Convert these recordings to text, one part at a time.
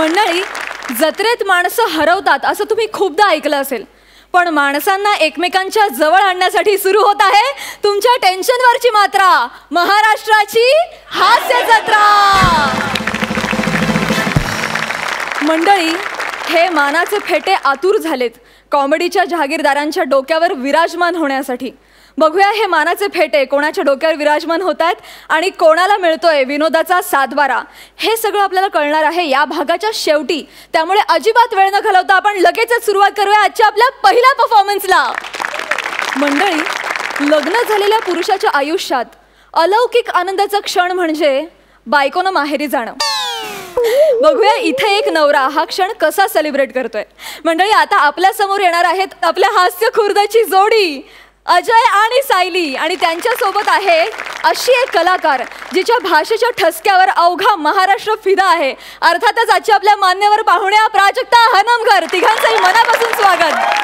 मंडळी, जत्रेत माणसं हरवतात असं तुम्ही खूपदा ऐकलं असेल, पण माणसांना एकमेकांच्या जवळ आणण्यासाठी सुरू होत आहे तुमच्या टेन्शनवरची मात्रा, महाराष्ट्राची हास्य जत्रा. मंडळी, हे मानाचे फेटे आतुर झालेत कॉमेडीच्या जहागीरदारांच्या डोक्यावर विराजमान होण्यासाठी. बघूया हे मानाचे फेटे कोणाच्या डोक्यावर विराजमान होत आहेत आणि कोणाला मिळतोय विनोदाचा सातबारा. हे सगळं आपल्याला कळणार आहे या भागाच्या शेवटी, त्यामुळे अजिबात वेळ न घालवता आपण लगेचच सुरुवात करूया आजच्या आपल्या पहिल्या परफॉर्मन्सला. मंडळी, लग्न झालेल्या पुरुषाच्या आयुष्यात अलौकिक आनंदाचा क्षण म्हणजे बायकोनं माहेरी जाणं. बघूया इथे एक नवरा हा क्षण कसा सेलिब्रेट करतोय. मंडळी, आता आपल्या समोर येणार आहेत आपल्या हास्य खुर्दाची जोडी अजय आणि सायली, आणि त्यांच्या सोबत आहे अशी एक कलाकार जिच्या भाषेच्या ठसक्यावर अवघा महाराष्ट्र फिदा आहे. अर्थातच आजच्या आपल्या मान्यवर पाहुण्या प्राजक्ता हनमकर. तिघांचंही मनापासून स्वागत.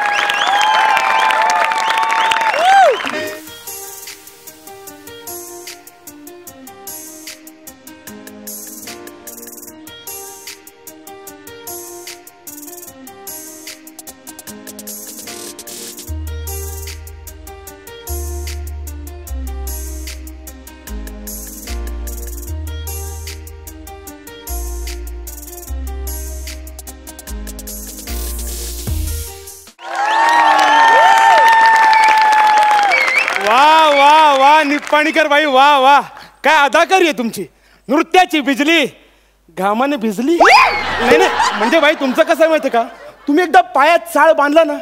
निप्पाणीकर बाई, वा वा, काय अदाकारी आहे तुमची. नृत्याची बिजली घामाने भिजली. नाही नाही, म्हणजे बाई तुमचं कसं आहे माहिती का, तुम्ही एकदा पायात चाळ बांधला ना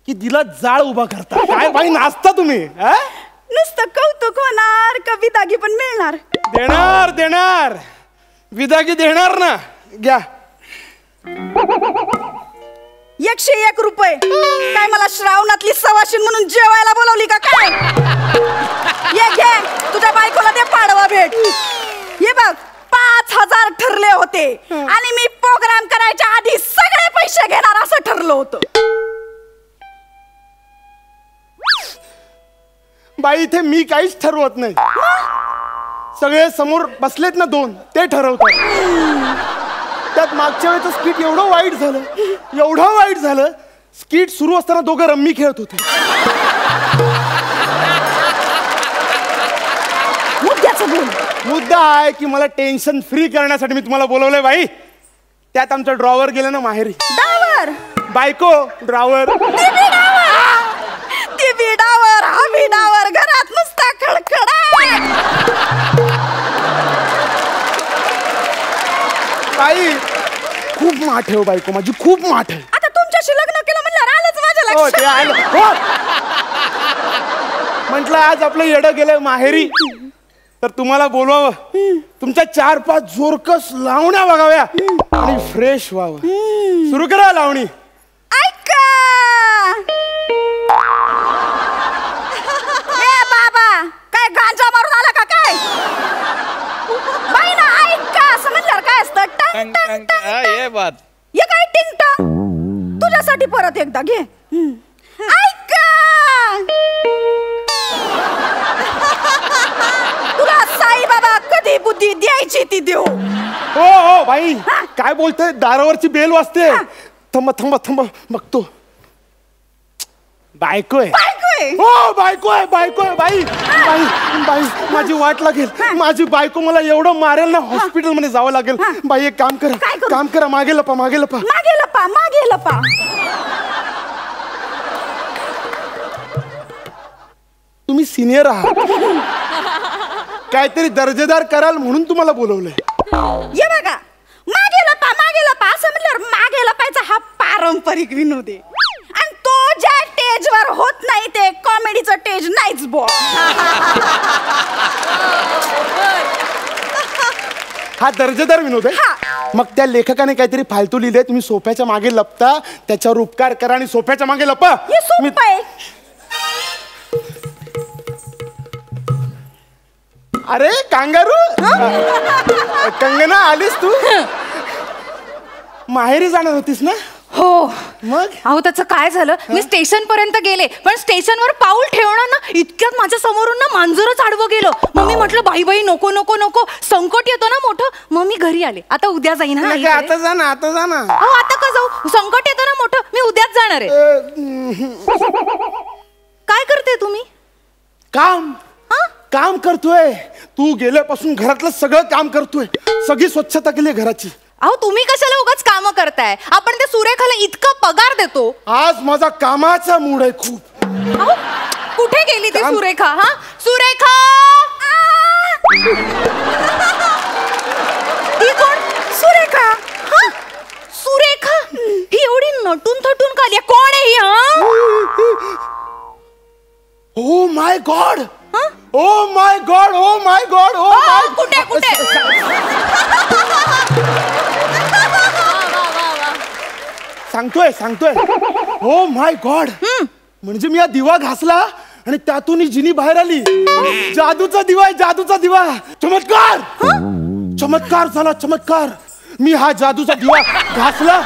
की दिला जाळ उभा करता. काय बाई नाचता तुम्ही. नुसतं कौतुक होणार का विदागी पण मिळणार? देणार देणार, विदागी देणार ना. घ्या 101 रुपये. काय मला श्रावणातली सवाशीन म्हणून जेवायला बोलवली का काय? ये घे, तुझ्या बायकोला दे पाडवा भेट. हे बघ, 5000 ठरले होते आणि मी प्रोग्राम करायच्या आधी सगळे पैसे घेणार असं ठरलं होतं. बाई इथे मी काहीच ठरवत नाही, सगळे समोर बसलेत ना दोन, ते ठरवतात. त्यात मागच्या वेळेचं स्किट एवढं वाईट झालं, स्किट सुरू असताना दोघं रम्मी खेळत होते. मुद्दा आहे की मला टेन्शन फ्री करण्यासाठी मी तुम्हाला बोलवलंय बाई. त्यात आमचा ड्रॉवर गेला ना माहेरी. ड्रायव्हर बायको ड्रॉवर, ती बिडावर हा बिडावर घरात नुसता खडखडा. बाई खूप माठ आहे बायको माझी, खूप माठ आहे. आता तुमच्याशी लग्न केलं म्हणल्यावर आलंच माझ्या हो ते आलं. हो म्हटलं आज आपलं येडं गेलं माहेरी तर तुम्हाला बोलवावं, तुमच्या 4-5 जोरकस लावण्या बघाव्या आणि फ्रेश व्हावं. सुरू करा लावणी. ऐका बाबा, काय गांजा मारून आला का काय? बाई ना ऐका असं म्हणल्यावर काय असतं? टंग टंग टंग. ये काय टिंग टंग? तुझ्यासाठी परत एकदा घे. ऐका, तुला साई बाबा कधी बुद्धी द्यायची ती देऊ. हो हो बाई, काय बोलतोय? दारावरची बेल वाजते. थांबा थांबा थांबा बघतो. बायको आहे. हो बायको आहे बाई. बाई माझी वाट लागेल. माझी बायको मला एवढं मारेल ना, हॉस्पिटल मध्ये जावं लागेल. बाई एक काम करा, मागे लपा. तुम्ही सिनियर आहात, काहीतरी दर्जेदार कराल म्हणून तुम्हाला बोलवलंय. ये बघा, मागे लपा असं म्हणल्यावर मागे लपायचा हा पारंपरिक विनोद आहे. आणि तो ज्या स्टेजवर होत नाही ते कॉमेडीचं स्टेज नाहीच बो. हा दर्जेदार विनोद आहे. मग त्या लेखकाने काहीतरी फालतू लिहिले, तुम्ही सोफ्याच्या मागे लपता, त्याच्यावर उपकार करा आणि सोफ्याच्या मागे लपा. अरे कांगारू, कंगना आलीस तू? माहेरी जाणार होतीस ना? हो मग अहो त्याचं काय झालं मी स्टेशन पर्यंत गेले पण स्टेशनवर पाऊल ठेवणार ना इतक्यात माझ्या समोरून ना मांजरच आडवं गेलं. मग मी म्हटलं बाई बाई नको नको नको संकट येतो ना मोठं. मग मी घरी आले. आता उद्या जाईन. हा नाही, आता जा ना, आता जा ना. अहो आता का जाऊ संकट येतं ना मोठं. मी उद्याच जाणार आहे. काय करते तुम्ही? काम काम करतोय. तू गेल्यापासून घरातलं सगळं काम करतोय. सगळी स्वच्छता केली घराची. अहो तुम्ही कशाला उगाच काम करताय? आपण त्या सुरेखाला इतका पगार देतो. आज माझा कामाचा मूड आहे खूप. अहो कुठे गेली ती सुरेखा? हा सुरेखा ही कोण? सुरेखा. हा सुरेखा ही एवढी नटून थटून का आली? कोण आहे ही? हा oh my God. Oh my God. Oh my God. Oh my. कुठे कुठे? सांगतोय. Oh my God. म्हणजे मी हा दिवा घासला आणि त्यातून ही जिनी बाहेर आली. जादूचा दिवा आहे, जादूचा दिवा. चमत्कार. चमत्कार झाला, चमत्कार. मी हा जादूचा दिवा घासला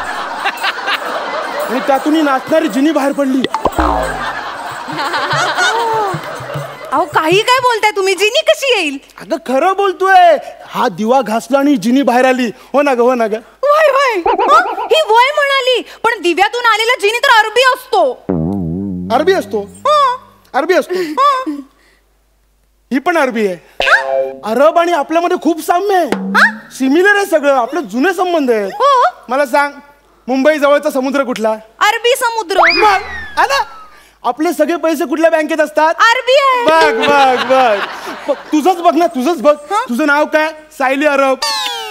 आणि त्यातून ही नाचणारी जिनी बाहेर पडली. अहो काही काय बोलताय तुम्ही? जिनी कशी येईल? अगं खरं बोलतोय. हा दिवा घासला आणि जिनी बाहेर आली. हो ना ग, हो ना ग. वय वय ही वय म्हणाली पण दिव्यातून आलेला जिनी तर अरबी असतो. अरबी असतो. अरबी असतो. ही पण अरबी आहे. अरब आणि आपल्यामध्ये खूप साम्य आहे. सिमिलर आहे सगळं. आपले जुने संबंध आहेत. मला सांग मुंबई जवळचा समुद्र कुठला? अरबी समुद्र. मग आला. आपले सगळे पैसे कुठल्या बँकेत असतात? अरबी आहे. बघ बघ बघ. तुझंच बघ ना, तुझंच बघ. तुझं नाव काय? सायली अरब.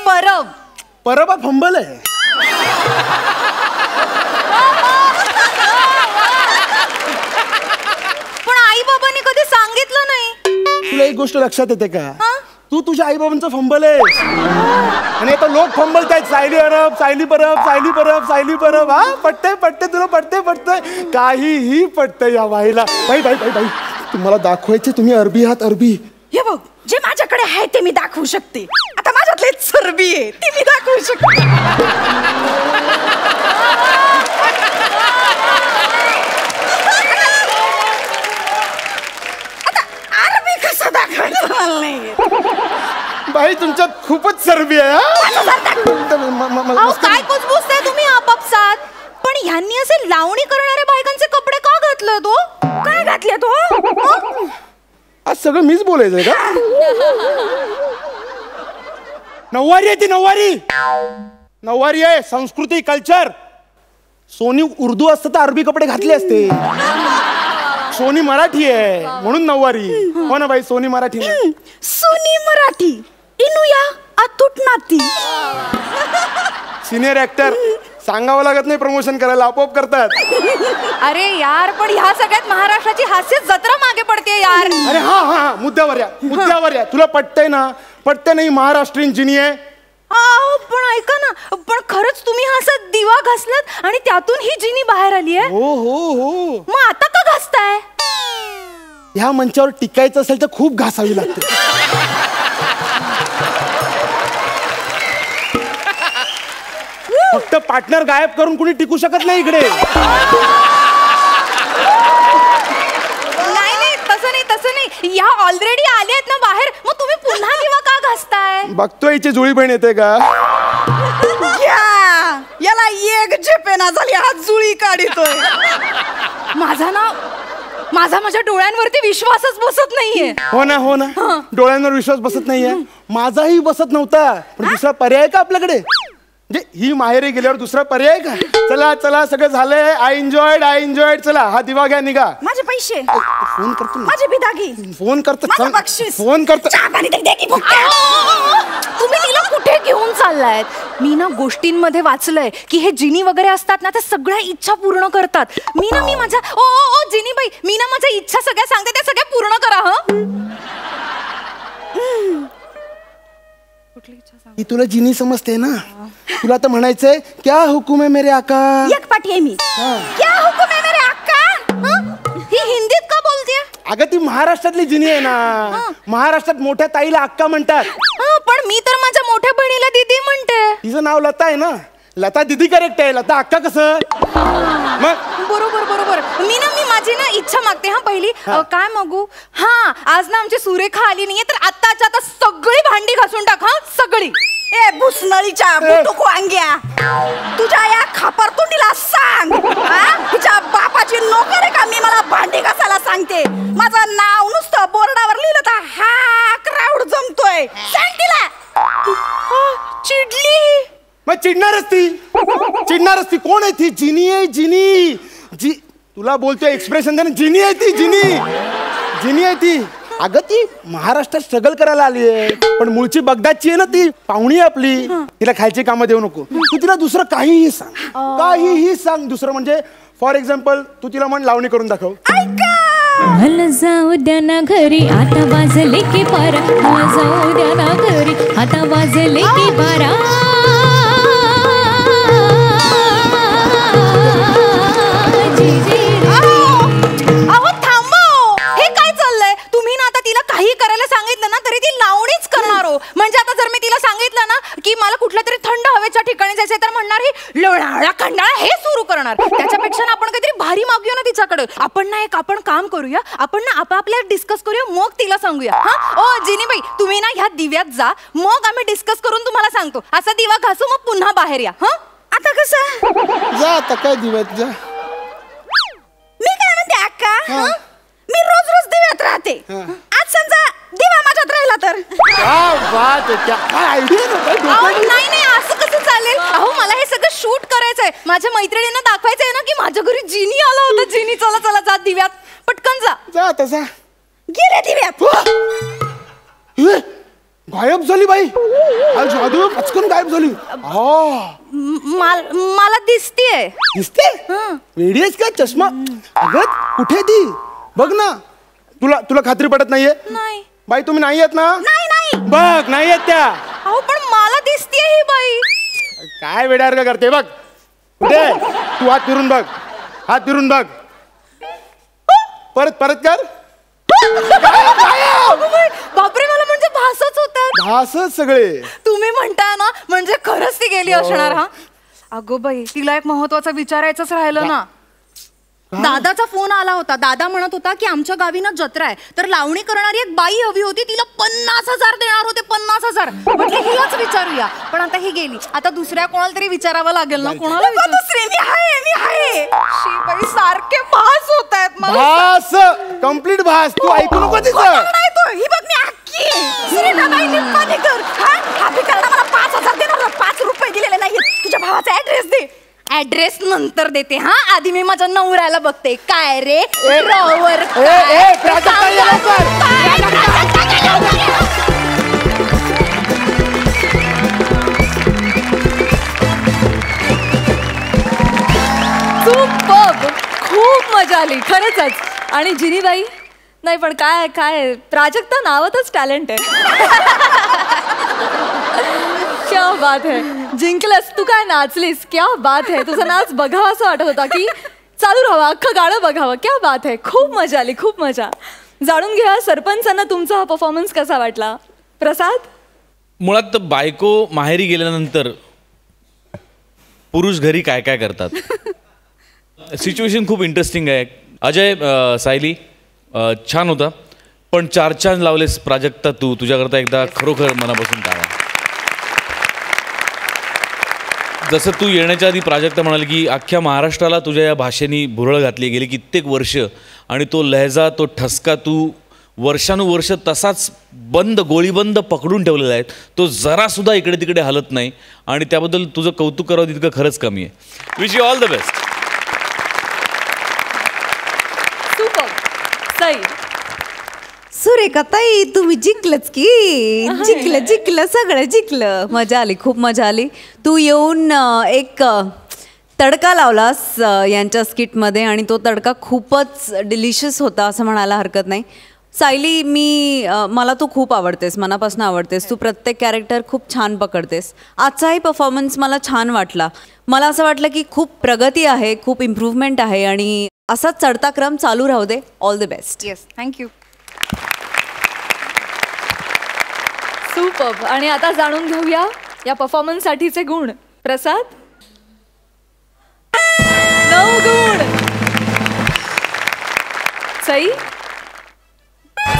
परब. परब हा फंबल आहे. पण आई बाबांनी कधी सांगितलं नाही. तुला एक गोष्ट लक्षात येते का? तू तुझ्या आई बाबांचा फंबल आहेस आणि आता लोक फंबलतायत. सायली अरब, सायली परब, सायली परब, सायली परब. हा पटतंय पटतंय तुला, पटतंय. काहीही पटतंय या बाईला. बाई बाई बाई बाई तुम्हाला दाखवायचे तुम्ही अरबी आहात. अरबी. हे बघ जे माझ्याकडे आहे ते मी दाखवू शकते. आता माझ्यातले चरबी आहे ती मी दाखवू शकते. आता अरबी कसं दाखवायचं मला नाही येत. बाई तुमच्यात खूपच चरबी आहे. अहो काय कुजबुजताय तुम्ही आपापसात? पण ह्यांनी असे लावणी करणाऱ्या बायकांचे कपडे का घातले तो? काय घातले तो? आज सगळं मीच बोलायचंय का? नऊवारी आहे ती. नऊवारी आहे. संस्कृती, कल्चर. सोनी उर्दू असतं तर अरबी कपडे घातले असते. सोनी मराठी आहे म्हणून नऊवारी. हो ना बाई, सोनी मराठी. सोनी मराठी. इनुया अतूट नाती. Senior actor. सांगावं लागत नाही प्रमोशन करायला, आपोआप करतात. अरे यार पण ह्या सगळ्यात महाराष्ट्राची हास्य जत्रा मागे पडते यार. अरे हा मुद्द्यावर या. तुला पटतंय ना? पटतंय नाही महाराष्ट्रीयन जिनी आहे. अहो पण ऐका ना, पण खरंच तुम्ही हा असा दिवा घासलात आणि त्यातून ही जिनी बाहेर आली आहे? हो. मग आता का घासताय? ह्या मंचावर टिकायचं असेल तर खूप घासावी लागते. फक्त पार्टनर गायब करून कुणी टिकू शकत नाही इकडे. नाही तसं नाही. या ऑलरेडी आले आहेत ना बाहेर. मग तुम्ही पुन्हा दिवा का घासताय? बघतोय हिची जुळी बहीण येते का? याला एक झेपेना झाली. हा जुळी काढितोय. माझा माझ्या डोळ्यांवरती विश्वासच बसत नाहीये. हो ना. डोळ्यांवर विश्वास बसत नाहीये. माझाही बसत नव्हता. पण दुसरा पर्याय का आपल्याकडे? म्हणजे ही माहेरी गेल्यावर दुसरा पर्याय का? चला सगळं झालंय. I enjoyed. चला हा दिवा घ्या, निघा. माझे पैसे. फोन करतो. माझे बिदागी. फोन करतो. माझं बक्षीस. फोन करतो. चहा पाणी दे की भूक. तुम्ही तिला कुठे घेऊन चाललायत? मी ना गोष्टींमध्ये वाचलंय की हे जिनी वगैरे असतात ना त्या सगळ्या इच्छा पूर्ण करतात. मी माझ्या ओ जिनीबाई मी ना माझ्या इच्छा सगळ्या सांगते त्या सगळ्या पूर्ण करा. ही तुला जिनी समजते ना? तुला तर म्हणायचंय क्या हुकुम है मेरे आका. एक पाठी आहे मी. क्या हुकुम है मेरे आका. ही हिंदीत का बोलतेय? अगं ती महाराष्ट्रातली जिनी आहे ना. महाराष्ट्रात मोठ्या ताईला अक्का म्हणतात. पण मी तर माझ्या मोठ्या बहिणीला दीदी म्हणते. तिचं नाव लता आहे ना. लता दिदी करेक्ट आहे, लता अक्का कसं मग? बरोबर बरोबर. मी माझी इच्छा मागते हा पहिली. काय मागू? हा, आज ना आमची सुरेखा आली नाहीये, तर आत्ताच्या आता सगळी भांडी घासून टाक हा, सगळी. ए भुसनळीच्या बुटुक वांग्या, तुझ्या या खापरतोंडीला सांग, तिच्या बापाची नोकर आहे का मी मला भांडी घासायला सांगते? माझं नाव नुसतं बोर्डावर लिहिलं तर हा क्राऊड जमतोय. सांग तिला. चिडली. मग चिडणारच ती कोण आहे ती? जिनी आहे, जिनी. तुला बोलतोय एक्सप्रेशन दे ना. जिनी आहे ती, जिनी आहे ती. अगं ती महाराष्ट्रात स्ट्रगल करायला आली आहे, पण मूळची बगदादची आहे ना ती, पाहुणी आहे आपली. तिला खायची कामं देऊ नको. तू तिला दुसरं काहीही सांग. दुसरं म्हणजे फॉर एक्झाम्पल तू तिला म्हण लावणी करून दाखव. मला जाऊ द्या ना घरी, आता वाजले की 12. मला जाऊ द्या ना घरी, आता वाजले की 12. अहो थांबा. हे काय चाललंय? तुम्ही ना आता तिला काही करायला सांगितलं ना तरी ती लावणीच करणार हो. म्हणजे आता जर मी तिला सांगितलं ना की मला कुठल्या तरी थंड हवेच्या ठिकाणी जायचंय, तर म्हणणार ही लोणावळा खंडाळा हे सुरू करणार. त्याच्यापेक्षा ना आपण काहीतरी भारी मागूया ना तिच्याकडे. आपण काम करूया, आपण ना आपापल्या डिस्कस करूया, मग तिला सांगूया. हा ओ जिनीबाई, तुम्ही ना ह्या दिव्यात जा, मग आम्ही डिस्कस करून तुम्हाला सांगतो. असा दिवा घासू, मग पुन्हा बाहेर या. हा आता कसं? जा आता काय दिव्यात जा. मी काय म्हणते अक्का, मी रोज दिव्यात राहते. आज समजा दिवा माझ्यात राहिला तर? नाही असं कसं चालेल? अहो मला हे सगळं शूट करायचंय. माझ्या मैत्रिणींना दाखवायचंय ना की माझ्या घरी जिनी आला होता. जिनी, चला जा दिव्यात, पटकन जा. तसा गेले दिव्यात. गायब झाली बाई. जादू पचकन गायब झाली. मला दिसतीये. दिसते? वेडी आहेस का? चष्मा अगं कुठे ती? बघ ना. तुला खात्री पडत नाहीये? नाही बाई तुम्ही नाही येत ना? नाही. बघ नाही येत त्या. अहो पण मला दिसतीये ही बाई. काय वेड्यासारखं करते बघ. कुठे? तू हात फिरून बघ. परत कर. बापरे, मला म्हणजे भासच होतात. भासच सगळे. तुम्ही म्हणताय ना, म्हणजे खरंच ती गेली असणार. हा अगो बाई, तिला एक महत्वाचं विचारायचंच राहिलं ना. दादाचा फोन आला होता. दादा म्हणत होता की आमच्या गावी ना जत्रा आहे, तर लावणी करणारी एक बाई हवी होती. तिला 50,000 देणार होते. 50,000. म्हटलं हिलाच विचारूया, पण आता ही गेली. आता दुसऱ्या कोणाला तरी विचारावं लागेल ना. कोणाला दुसरी मी आहे. बाई सारखे भास होत आहेत मला. भास, कम्प्लीट भास. तू ऐकू नको तिचं. नाही तो ही बघ मी अक्की. सुरेखाबाई निंबाळकर. हा भिकारडा मला 5,000 देणार. 5 रुपये दिलेले नाहीत. तुझ्या भावाचा ऍड्रेस दे. ऍड्रेस नंतर देते. हा आधी मी माझ्या नवऱ्याला बघते. काय रे ड्रॉवर? खूप मजा आली खरंच. आणि जिनीबाई नाही, पण काय प्राजक्ता नावातच टॅलेंट आहे. क्या बात है. जिंकलंस तू. काय नाचलीस. क्या बात है. तुझा नाच बघावा असं वाटत होता की चालू राहावं, अख्खं गाणं बघावं. क्या बात है. खूप मजा आली, खूप मजा. जाणून घ्या सरपंचांना तुमचा हा परफॉर्मन्स कसा वाटला. प्रसाद? मुळात बायको माहेरी गेल्यानंतर पुरुष घरी काय काय करतात. सिच्युएशन खूप इंटरेस्टिंग आहे. अजय, सायली छान होता, पण 4 चांद लावलेस प्राजक्ता. तुझ्याकरता एकदा खरोखर मनापासून टाळा. जसं तू येण्याच्या आधी प्राजक्ता म्हणाली की अख्ख्या महाराष्ट्राला तुझ्या या भाषेने भुरळ घातली गेली कित्येक वर्ष, आणि तो लहजा, तो ठसका तू वर्षानुवर्ष तसाच गोळीबंद पकडून ठेवलेला आहे. तो जरासुद्धा इकडे तिकडे हलत नाही, आणि त्याबद्दल तुझं कौतुक करावं तितकं खरंच कमी आहे. Wish you all the best. Surekha ताई, तुम्ही जिंकलच की. जिंकलं सगळं जिंकलं. मजा आली, खूप मजा आली. तू येऊन एक तडका लावलास यांच्या स्किटमध्ये, आणि तो तडका खूपच डिलिशियस होता असं म्हणायला हरकत नाही. सायली, मला तू खूप आवडतेस, मनापासून आवडतेस. तू प्रत्येक कॅरेक्टर खूप छान पकडतेस. आजचाही परफॉर्मन्स मला छान वाटला. मला असं वाटलं की खूप प्रगती आहे, खूप इम्प्रूव्हमेंट आहे, आणि असाच चढता क्रम चालू राहू दे. All the best. Yes, thank you. Superb. आणि आता जाणून घेऊया या परफॉर्मन्ससाठीचे गुण. प्रसाद? 9 गुण. सई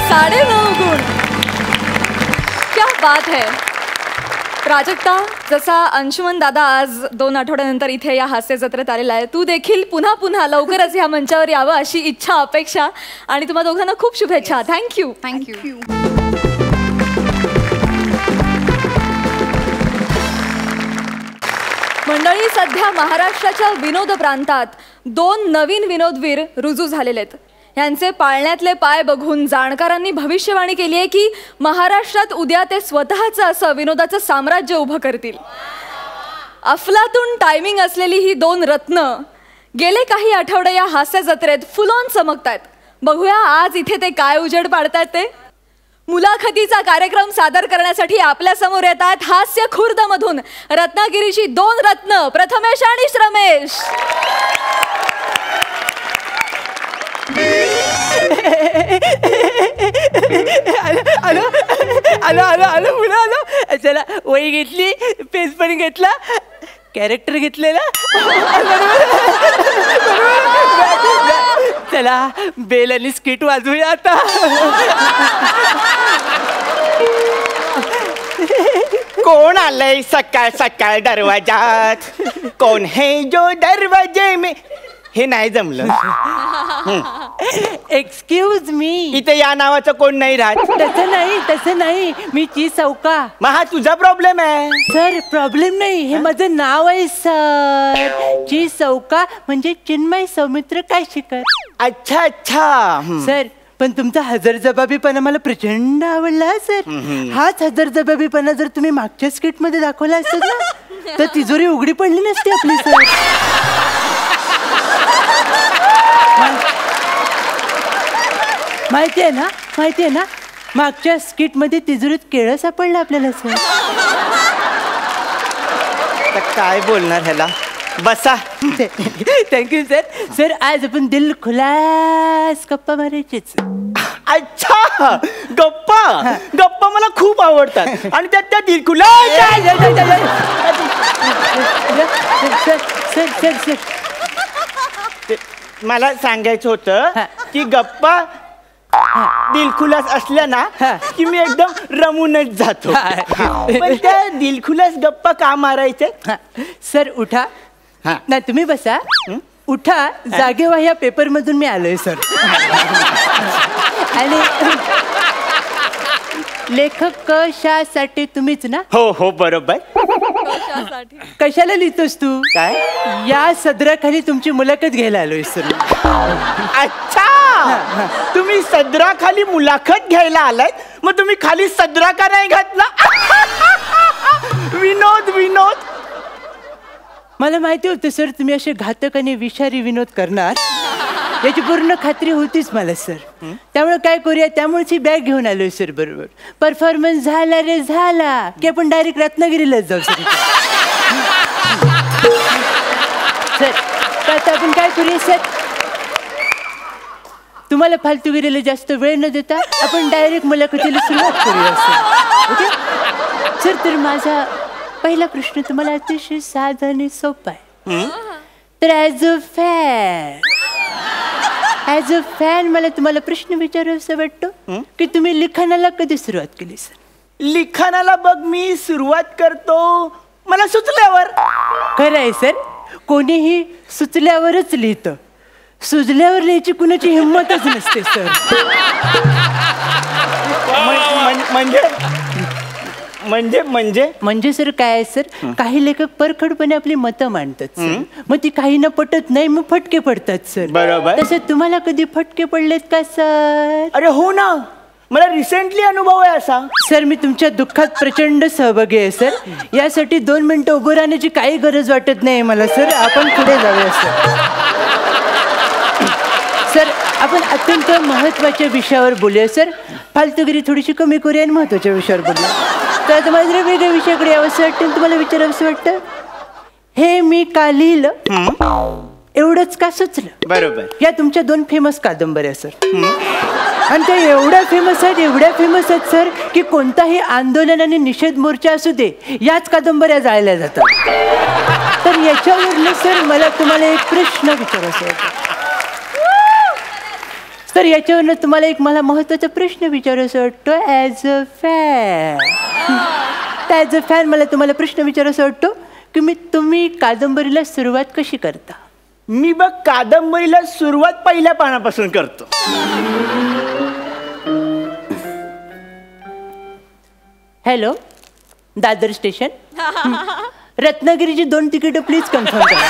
9.5 गुण. क्या बात है. प्राजक्ता, जसा अंशुमन दादा आज 2 आठवड्यानंतर इथे या हास्य जत्रेत आलेला आहे, तू देखील पुन्हा पुन्हा लवकरच या मंचावर यावं अशी इच्छा, अपेक्षा, आणि तुम्हा दोघांना खूप शुभेच्छा. थँक्यू. थँक्यू. मंडळी, सध्या महाराष्ट्राच्या विनोद प्रांतात 2 नवीन विनोदवीर रुजू झालेले आहेत. यांचे पाळण्यातले पाय बघून जाणकारांनी भविष्यवाणी केली आहे की महाराष्ट्रात उद्या ते स्वतःचं असं विनोदाचं साम्राज्य उभं करतील. अफलातून टायमिंग असलेली ही 2 रत्न गेले काही आठवडे या हास्य जत्रेत फुल ऑन चमकतायत. बघूया आज इथे ते काय उजेड पाडतायत ते. मुलाखतीचा कार्यक्रम सादर करण्यासाठी आपल्या समोर येत आहेत हास्य खुर्द मधून रत्नागिरीची 2 रत्न, प्रथमेश आणि श्रमेश. आलो आलो आलो आलो पुन्हा आलो. चला, वही घेतली, पेज पण घेतला, कॅरेक्टर घेतलेला. चला, बेल आणि स्किट वाजवूया आता. कोण आलंय सकाळ सकाळ दरवाजात? कोण है जो दरवाजे में? हे नाही जमलं. Excuse me. इथे या नावाचं कोण नाही राहत. तसं नाही, मी चीज चौका. मग हा तुझा प्रॉब्लेम आहे. सर, प्रॉब्लेम नाही, हे माझं नाव आहे सर. चीज चौका म्हणजे चिन्मय सौमित्र काशीकर. अच्छा अच्छा. सर, पण तुमचा हजरजबाबीपणा मला प्रचंड आवडला सर. हाच हजरजबाबीपणा जर तुम्ही मागच्या स्किट मध्ये दाखवला असतात ना, तर तिजोरी उघडी पडली नसती आपली सर. माहिती आहे ना, मागच्या स्किट मध्ये तिजोरीत केळं सापडलं आपल्याला सर. काय बोलणार ह्याला? बसा. Thank you sir. सर, आज आपण दिल खुलास गप्पा मारायचीच. अच्छा, गप्पा मला खूप आवडतात आणि त्यात त्या दिलखुला. सर मला सांगायचं होतं की गप्पा दिलखुलास असल्या ना की मी एकदम रमूनच जातो. पण त्या दिलखुलास गप्पा का मारायचे? सर, उठा. नाही, तुम्ही बसा. उठा, जागे व्हा. या पेपर मधून मी आलोय सर. आणि लेखक कशासाठी तुम्हीच ना? हो बरोबर. कशाला लिहितोस तू? काय? या सदराखाली तुमची मुलाखत घ्यायला आलोय सर. अच्छा, तुम्ही सदराखाली मुलाखत घ्यायला आलाय, मग तुम्ही खाली सदरा का नाही घातला? विनोद. मला माहिती होतं सर, तुम्ही असे घातक आणि विषारी विनोद करणार याची पूर्ण खात्री होतीच मला सर. त्यामुळे काय करूया, त्यामुळेच ही बॅग घेऊन आलोय सर. बरोबर, परफॉर्मन्स झाला रे झाला की आपण डायरेक्ट रत्नागिरीलाच जाऊ सर. तर आता आपण काय करूया सर, तुम्हाला फालतूगिरीला जास्त वेळ न देता आपण डायरेक्ट मुलाखतीला सुरुवात करूया सर. ओके सर, तर माझा पहिला प्रश्न तुम्हाला अतिशय साधा आणि सोपा आहे. तर ॲज अ फॅन मला तुम्हाला प्रश्न विचारायचा वाटतो की तुम्ही लिखाणाला कधी सुरुवात केली सर? लिखाणाला बघ, मी सुरुवात करतो मला सुचल्यावर. खरं आहे सर, कोणीही सुचल्यावरच लिहितं. सुजल्यावर लिहायची कुणाची हिंमतच नसते सर. म्हणजे सर काय आहे सर, काही लेखक परखडपणे आपली मतं मांडतात सर. मग ती काहींना पटत नाही, मग फटके पडतात सर. बरोबर. तसं तुम्हाला कधी फटके पडलेत का सर? अरे हो ना, मला रिसेंटली अनुभव आहे असा. सर, मी तुमच्या दुःखात प्रचंड सहभागी आहे सर. यासाठी 2 मिनिटं उभं राहण्याची काही गरज वाटत नाही मला सर. आपण पुढे जाऊया सर. सर, आपण अत्यंत महत्त्वाच्या विषयावर बोलूया सर. फालतूगिरी थोडीशी कमी करूया आणि महत्त्वाच्या विषयावर बोलूया. तर आता मला जरा वेगळ्या विषयाकडे यावंसं वाटतं, तुम्हाला विचारावंसं वाटतं. हे मी का लिहिलं एवढंच का सुचलं? बरोबर. या तुमच्या 2 फेमस कादंबऱ्या सर. आणि त्या एवढ्या फेमस आहेत सर की कोणताही आंदोलन आणि निषेध मोर्चा असू दे, याच कादंबऱ्या जाळल्या जातात. तर याच्यावरनं सर मला तुम्हाला एक प्रश्न विचारायचा होता. सर याच्यावरनं तुम्हाला एक मला महत्वाचा प्रश्न विचारायचा वाटतो. ॲज अ फॅन मला तुम्हाला प्रश्न विचारायचा वाटतो की तुम्ही कादंबरीला सुरुवात कशी करता? मी बघ कादंबरीला सुरुवात पहिल्या पानापासून करतो. हॅलो, दादर स्टेशन, रत्नागिरीची 2 तिकीटं प्लीज कन्फर्म करा.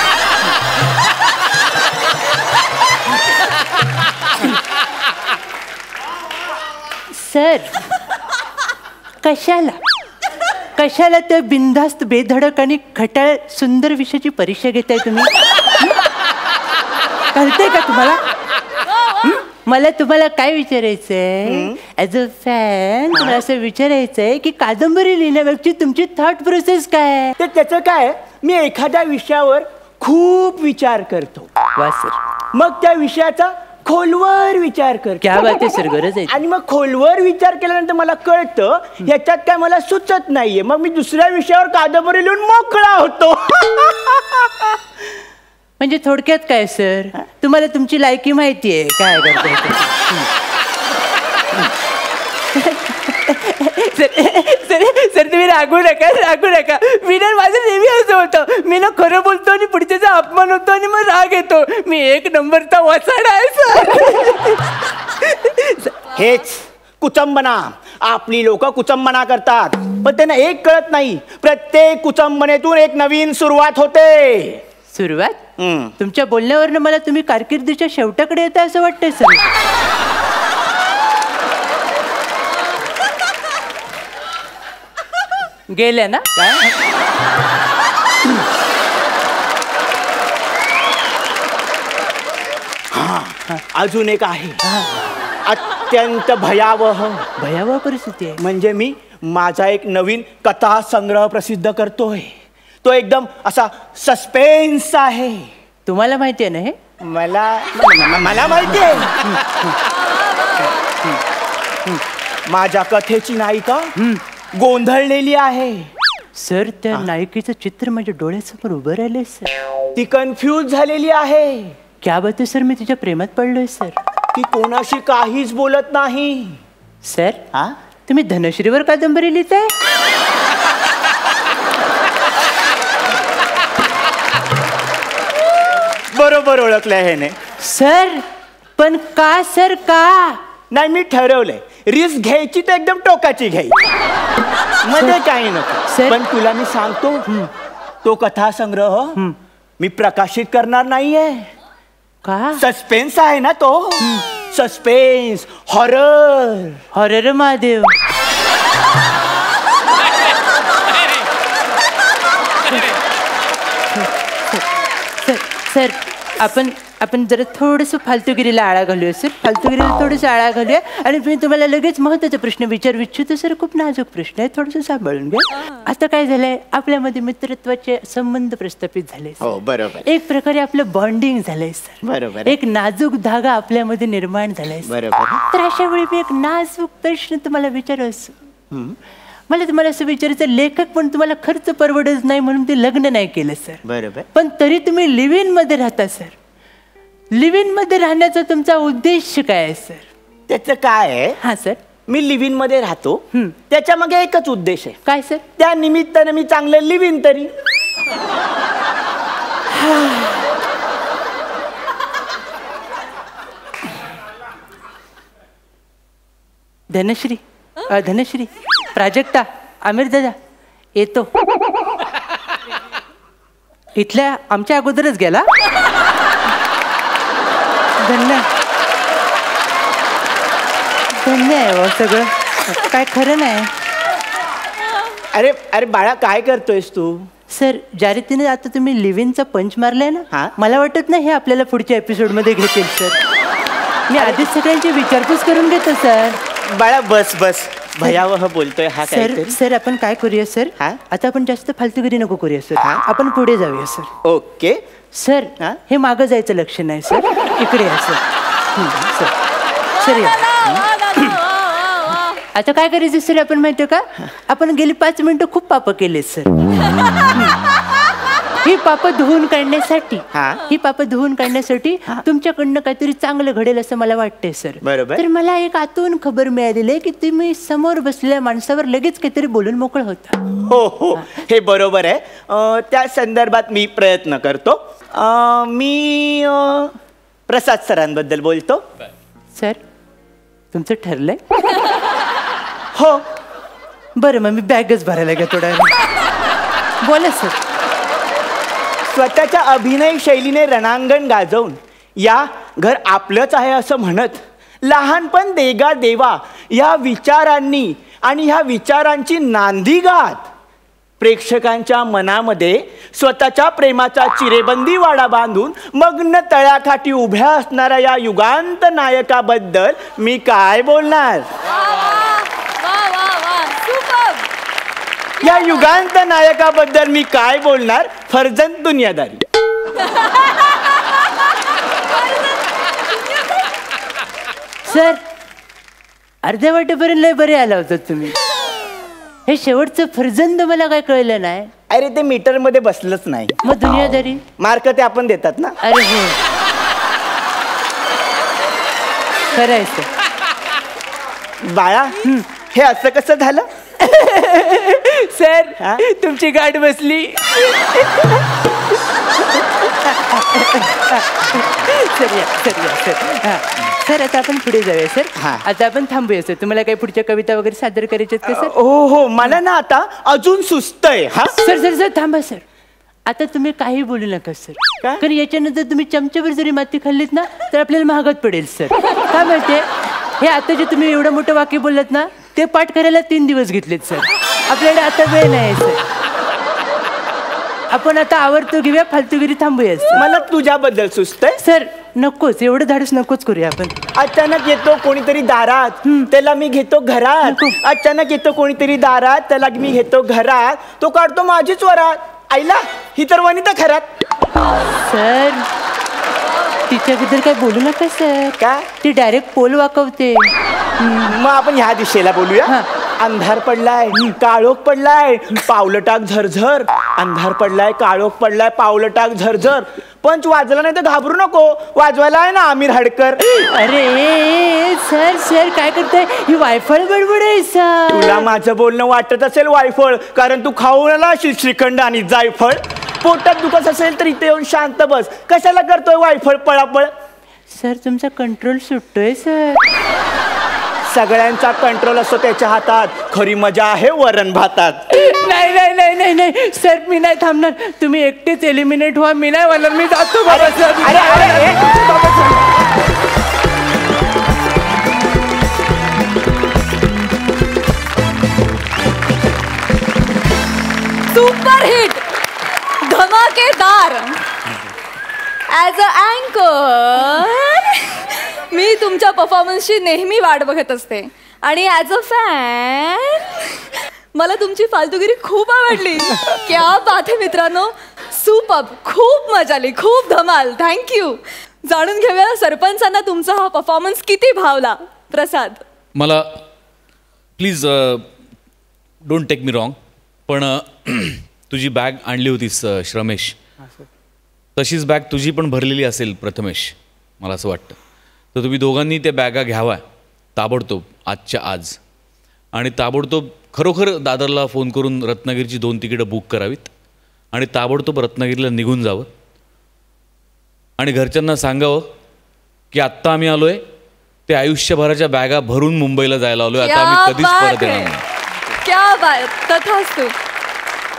सर कशाला त्या बिनधास्त बेधडक आणि खटाळ सुंदर विषयाची परीक्षा घेताय तुम्ही? कळतंय का तुम्हाला? मला तुम्हाला काय विचारायचंय, ॲज अ फॅन तुम्हाला असं विचारायचंय की कादंबरी लिहिण्यामागची तुमची थॉट प्रोसेस काय? तर त्याचं काय, मी एखाद्या विषयावर खूप विचार करतो. वा सर. मग त्या विषयाचा खोलवर विचार करतो. क्या बात आहे सर, गरज आहे. आणि मग खोलवर विचार केल्यानंतर मला कळतं ह्याच्यात काय मला सुचत नाहीये. मग मी दुसऱ्या विषयावर कादंबरी लिहून मोकळा होतो. म्हणजे थोडक्यात काय सर, तुम्हाला तुमची लायकी माहिती आहे काय करताय. सर तुम्ही रागू नका. मी ना माझं नेहमी असं होतं, मी ना खरं बोलतो आणि पुढच्याचा अपमान होतो आणि मग राग येतो. मी 1 नंबरचा वसाडा आहे सर. हेच कुचंबना. आपली लोक कुचंबना करतात, पण त्यांना एक कळत नाही, प्रत्येक कुचंबनेतून एक नवीन सुरुवात होते. सुरुवात? तुमच्या बोलण्यावरनं मला तुम्ही कारकिर्दीच्या शेवटाकडे येता असं वाटतंय सर. गेल्या ना काय? अजून एक आहे, अत्यंत भयावह परिस्थिती आहे. म्हणजे मी माझा एक नवीन कथा संग्रह प्रसिद्ध करतोय. तो एकदम असा सस्पेन्स आहे. तुम्हाला माहिती आहे ना हे? मला माहिती आहे. माझ्या कथेची नायिका गोंधळलेली आहे. सर त्या नायिकेचं चित्र माझ्या डोळ्यासमोर उभं राहिलंय सर. ती कन्फ्यूज झालेली आहे. क्या बात आहे सर, मी तिच्या प्रेमात पडलोय सर. ती कोणाशी काहीच बोलत नाही. सर तुम्ही धनश्रीवर कादंबरी लिहिताय? बरोबर ओळखलंय ह्याने. सर पण का सर, का? नाही, मी ठरवलंय रिस्क घ्यायची तर एकदम टोकाची घ्यायची, मध्ये काही नको. पण तुला मी सांगतो, तो कथा संग्रह मी प्रकाशित करणार नाहीये. का? सस्पेन्स आहे ना तो. Suspense, horror Mahadev. सर आपण जरा थोडंसं फालतूगिरीला आळा घालूया सर. फालतूगिरीला थोडंसं आळा घालूया. आणि मी तुम्हाला लगेच महत्त्वाचा प्रश्न विचारू इच्छितो सर. खूप नाजूक प्रश्न आहे, थोडंसं सांभाळून घ्या. आता काय झालंय, आपल्यामध्ये मित्रत्वाचे संबंध प्रस्थापित झाले. हो बरोबर. एक प्रकारे आपलं बॉन्डिंग झालंय सर. बरोबर. एक नाजूक धागा आपल्यामध्ये निर्माण झालाय. बरोबर. तर अशा वेळी मी एक नाजूक प्रश्न तुम्हाला विचारायचं. मला तुम्हाला असं विचारायचं, लेखक पण तुम्हाला खर्च परवडत नाही म्हणून ते लग्न नाही केलं सर. बरोबर. पण तरी तुम्ही लिव्ह इन मध्ये राहता सर. लिव्ह इन मध्ये राहण्याचा तुमचा उद्देश काय आहे सर? त्याचं काय आहे? हा सर, मी लिव्ह इन मध्ये राहतो, त्याच्या मागे एकच उद्देश आहे. काय सर? त्या निमित्ताने मी चांगलं लिव्ह इन तरी. धनश्री, प्राजक्ता, आमिर दादा येतो. इथल्या आमच्या अगोदरच गेला. धन्य आहे सगळं, काय खरं नाही. अरे बाळा, काय करतोयस तू? सर ज्या रीतीने आता तुम्ही लिव्हिनचा पंच मारलाय ना, मला वाटत नाही हे आपल्याला पुढच्या एपिसोड मध्ये घेतील सर. मी आधीच सगळ्यांची विचारपूस करून घेतो सर. बाळा बस भयावह बोलतोय हा. सर आपण काय करूया सर, आता आपण जास्त फालतूगिरी नको करूया सर. आपण पुढे जाऊया सर. Okay sir. हे मागं जायचं लक्षण आहे सर. इकडे या सर. सर आता काय करायचं सर, आपण माहितीये का, आपण गेली 5 मिनिटं खूप पाप केले सर. ही पापं धुवून काढण्यासाठी हा. ही पापं धुवून काढण्यासाठी तुमच्याकडनं काहीतरी चांगलं घडेल असं मला वाटतंय सर. बरोबर. तर मला एक आतून खबर मिळालेली आहे की तुम्ही समोर बसलेल्या माणसावर लगेच काहीतरी बोलून मोकळं होता. हो हो, हे बरोबर आहे. त्या संदर्भात मी प्रयत्न करतो. मी प्रसाद सरांबद्दल बोलतो. सर तुमचं ठरलंय? हो. बरं मग मी बॅगच भरायला घ्या थोड्या बोला सर. स्वतःच्या अभिनय शैलीने रणांगण गाजवून या घर आपलंच आहे असं म्हणत लहानपण देगा देवा या विचारांनी आणि ह्या विचारांची नांदी गात प्रेक्षकांच्या मनामध्ये स्वतःच्या प्रेमाचा चिरेबंदी वाडा बांधून मग्न तळ्याकाठी उभ्या असणाऱ्या या युगांत नायकाबद्दल मी काय बोलणार. या युगांत नायकाबद्दल मी काय बोलणार. फर्जंद दुनियादारी. सर अर्ध्या वाटेपर्यंत लय बरे आला होता तुम्ही. हे शेवटचं फर्जंद मला काय कळलं नाही. अरे ते मीटर मध्ये बसलंच नाही. मग दुनियादारी मार्क ते आपण देतात ना. अरे हो खरं आहे सर. बाळा हे असं कसं झालं. सर तुमची गाठ बसली. सर या सर या सर. सर आता आपण पुढे जाऊया सर. आता आपण थांबूया सर. तुम्हाला काही पुढच्या कविता वगैरे सादर करायच्यात का सर? हो हो, मला ना आता अजून सुस्त आहे. हा सर सर सर थांबा सर. आता तुम्ही काही बोलू नका सर. कारण याच्यानंतर तुम्ही चमच्यावर जरी माती खाल्लीत ना तर आपल्याला महागात पडेल सर. काय माहितीये हे आता जे तुम्ही एवढं मोठं वाक्य बोललात ना ते पाठ करायला 3 दिवस घेतलेत सर. आपल्याकडे आता वेळ नाही सर. आपण आता आवर्तो घेऊया फालतूगिरी थांबूया. मला तुझ्याबद्दल सुस्त आहे सर. नकोच एवढं धाडस नकोच करूया आपण. अचानक येतो कोणीतरी दारात त्याला मी घेतो घरात. अचानक येतो कोणीतरी दारात त्याला मी घेतो घरात. तो काढतो माझीच वरात. आईला ही तर वनिता खरात. सर तिच्याबद्दल काय बोलू नका सर. काय ती डायरेक्ट पोल वाकवते. मग आपण ह्या दिशेला बोलूया. अंधार पडलाय काळोख पडलाय पावलं टाक झरझर. अंधार पडलाय काळोख पडलाय पावलं टाक झरझर. पंच वाजला नाही तर घाबरू नको. वाजवायला आहे ना आमिर हाडकर. अरे सर सर काय करताय. ही वायफळ बडबड आहे सर. तुला माझं बोलणं वाटत असेल वायफळ कारण तू खाऊन आला असेल श्रीखंड आणि जायफळ. पोटात दुखत असेल तर इथे येऊन शांत बस. कशाला करतोय वायफळ पळापळ. सर तुमचा कंट्रोल सुटतोय सर. सगळ्यांचा कंट्रोल असतो त्याच्या हातात. खरी मजा आहे वरण भातात. नाही नाही नाही नाही नाही सर मी नाही थांबणार. तुम्ही एकटेच एलिमिनेट व्हा. मी नाही वाला मी जातो बाबा सर. सुपर हिट धमाकेदार. ॲज अ अँकर मी तुमच्या परफॉर्मन्सची नेहमी वाट बघत असते आणि ॲज अ फॅन मला तुमची फालतूगिरी खूप आवडली. क्या बात आहे मित्रांनो. सुपर. खूप मजा आली. खूप धमाल. थँक्यू. जाणून घेऊया सरपंचांना तुमचा हा परफॉर्मन्स किती भावला. प्रसाद मला please don't take me wrong पण तुझी बॅग आणली होतीस श्रमेश तशीच बॅग तुझी पण भरलेली असेल प्रथमेश मला असं वाटतं. तर तुम्ही दोघांनी त्या बॅगा घ्यावा ताबडतोब आजच्या आज आणि ताबडतोब खरोखर दादरला फोन करून रत्नागिरीची 2 तिकीटं बुक करावीत आणि ताबडतोब रत्नागिरीला निघून जावं आणि घरच्यांना सांगावं की आत्ता आम्ही आलोय ते आयुष्यभराच्या बॅगा भरून मुंबईला जायला आलोय. आता आम्ही कधीच परत येणार नाही. क्या बात. तथास्तु.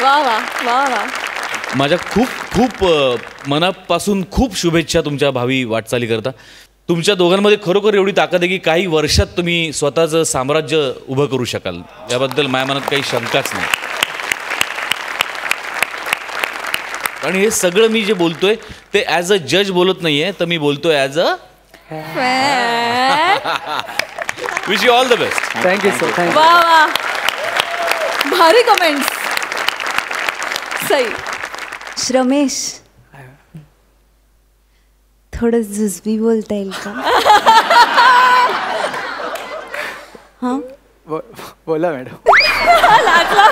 वा वा वा वा. माझ्या खूप खूप मनापासून खूप शुभेच्छा तुमच्या भावी वाटचाली करता. तुमच्या दोघांमध्ये खरोखर एवढी ताकद आहे की काही वर्षात तुम्ही स्वतःचं साम्राज्य उभं करू शकाल. याबद्दल माझ्या मनात काही शंकाच नाही. आणि हे सगळं मी जे बोलतोय ते ॲज अ जज बोलत नाहीये तर मी बोलतोय as a wish you all the best. Thank you sir. वा वा. भारी कमेंट्स. सई. श्रमेश थोडं जुजबी बोलता येईल का? हा बोला मॅडम. लाजला.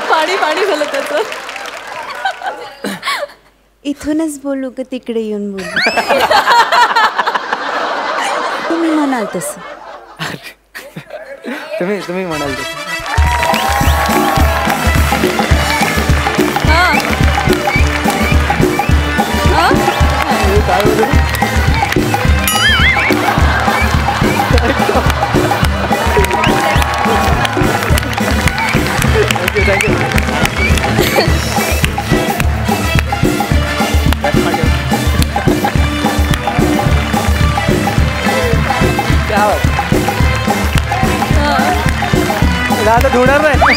पाणी पाणी झालं त्याचं. इथूनच बोलू का तिकडे येऊन बोलू? तुम्ही म्हणाल तसं. तुम्ही म्हणाल तसं. काय बोलू? थँक्यू. आता धुणार नाही.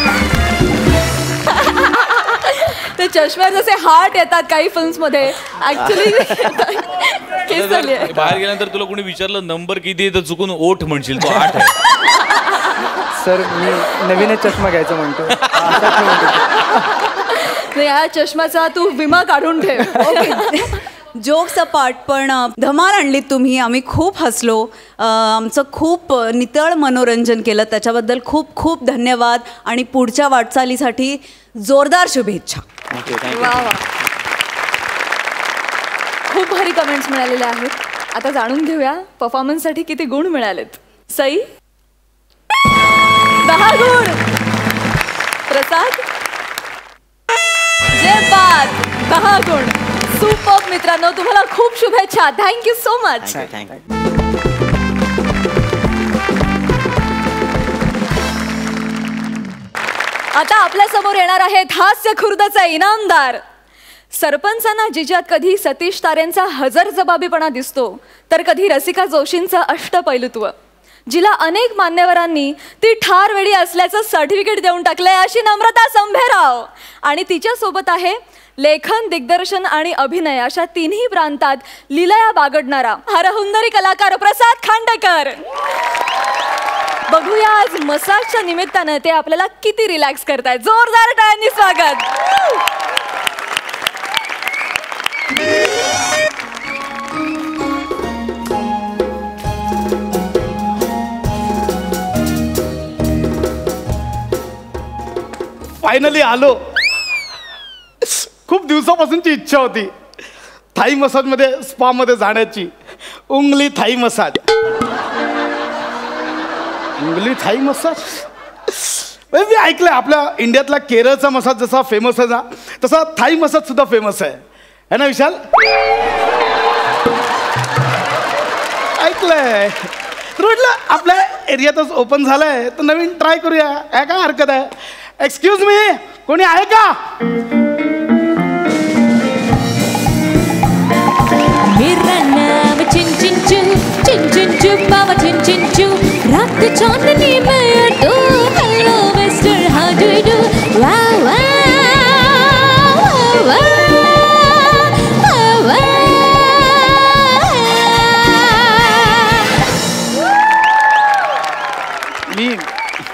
ते चष्म्यात जसे हार्ट येतात काही फिल्म्स मध्ये ऍक्च्युली केस झाली आहे. बाहेर गेल्यानंतर तुला कोणी विचारलं नंबर किती आहे तर चुकून ओठ म्हणशील तो 8 आहे. सर मी नवीनच चष्मा घ्यायचा म्हणतो. या चष्म्याचा तू विमा काढून ठेव. ओके. जोक्स अपार्ट पण धमाल आणली तुम्ही. आम्ही खूप हसलो. आमचं खूप नितळ मनोरंजन केलं. त्याच्याबद्दल खूप खूप धन्यवाद आणि पुढच्या वाटचालीसाठी जोरदार शुभेच्छा. वा वा. खूप भारी कमेंट्स मिळालेले आहेत. आता जाणून घेऊया परफॉर्मन्ससाठी किती गुण मिळालेत. सई 10 गुण. प्रसाद जयपाद 10 गुण. सुपर मित्रांनो, तुम्हाला खूप शुभेच्छा. Thank you so much. आता आपल्या समोर येणार आहेत हास्य खुर्दचे इनामदार. सरपंचांना जिच्यात कधी सतीश तारेंचा हजरजबाबीपणा दिसतो तर कधी रसिका जोशींचं अष्टपैलुत्व. जिला अनेक मान्यवरांनी ती ठार वेडी असल्याचं सर्टिफिकेट देऊन टाकलंय अशी नम्रता संभेराव. आणि तिच्या सोबत आहे लेखन, दिग्दर्शन आणि अभिनय अशा तिन्ही प्रांतात लीलया बागडणारा हरहुन्नरी कलाकार प्रसाद खांडेकर. बघूया आज मसाजच्या निमित्तानं ते आपल्याला किती रिलॅक्स करतायत. जोरदार टाळ्यांनी स्वागत. फायनली आलो. खूप दिवसापासूनची इच्छा होती थाई मसाजमध्ये, स्पामध्ये जाण्याची. उंगली थाई मसाज. उंगली थाई मसाज मी ऐकलंय. आपल्या इंडियातला केरळचा मसाज जसा फेमस आहे ना तसा थाई मसाज सुद्धा फेमस आहे ना विशाल? ऐकलंय. तर म्हटलं आपल्या एरियातच ओपन झालंय तर नवीन ट्राय करूया. काय हरकत आहे? एक्सक्यूज मी, कोणी आहे का? मेरा नाम चिंचिंचू, चिंचिंचू बाबा चिंचिंचू. रात चांदनी में अटो. Hello mister, how do you do? वाह वाह वाह वाह.